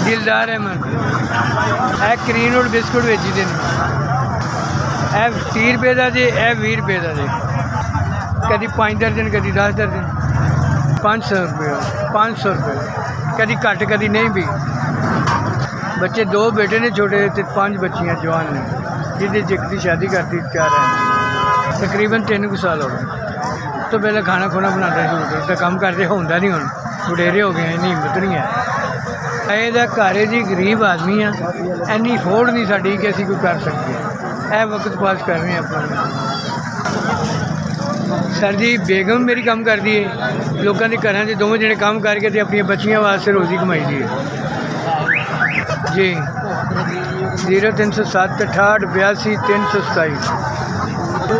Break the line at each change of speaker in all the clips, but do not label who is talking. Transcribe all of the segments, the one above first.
दिलदार अहमद है क्रीनवुड बिस्कुट बेची दे ए 30 रुपये का जी, ए 20 रुपये का जी, कभी 5 दर्जन कभी 10 दर्जन, 500 रुपये 500 रुपये, कभी घट कभी नहीं भी। बच्चे 2 बेटे ने छोटे तो 5 बच्चियाँ जवान ने, जिहदे एक की शादी करती 4 है, तकरीबन 3 साल हो गए। तो पहले खाना खुना बनाना शुरू करता, काम करते होंदा नहीं, हुण बुढ़ेरे हो गए, इन्नी हिम्मत नहीं है। ਇਹਦਾ ਘਰ ਹੈ ਜੀ, गरीब आदमी ਆ, ਇੰਨੀ ਫੋੜ नहीं साड़ी कि असीं कोई कर सकते। ਇਹ वक्त पास कर रहे हैं अपना। सर जी बेगम मेरी काम करती है, लोगों के घर से दोवें जने काम करके तो अपन बच्चियों वास्ते रोज़ी कमाई दी है जी। 0307 68 82 327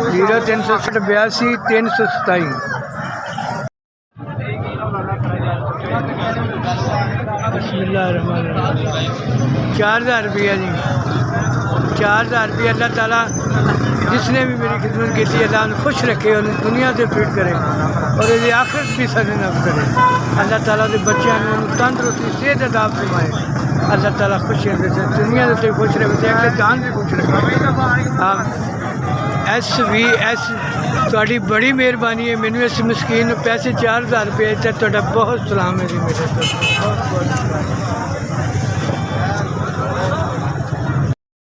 0307 82 327। बिस्मिल्लाहिर्रहमानिर्रहीम। 4000 रुपया जी, 4000 रुपया। अल्लाह ताला जिसने भी मेरी खिदमत की थी, अल्लाह उन्हें खुश रखे, उन्हें दुनिया से फिट करे और ये आखिरत भी सदनफ करे। अल्लाह ताला के बच्चों ने तंदुरुस्ती सेहत अदा फरमाए। अल्लाह ताला खुशियाँ दे, दुनिया के खुश रखे, अगले जान भी खुश रखे। हाँ SVS थोड़ी बड़ी मेहरबानी है, मैंने इस मस्कीन पैसे 4000 रुपये, तो बहुत सलाम है जी मेरे। बहुत बहुत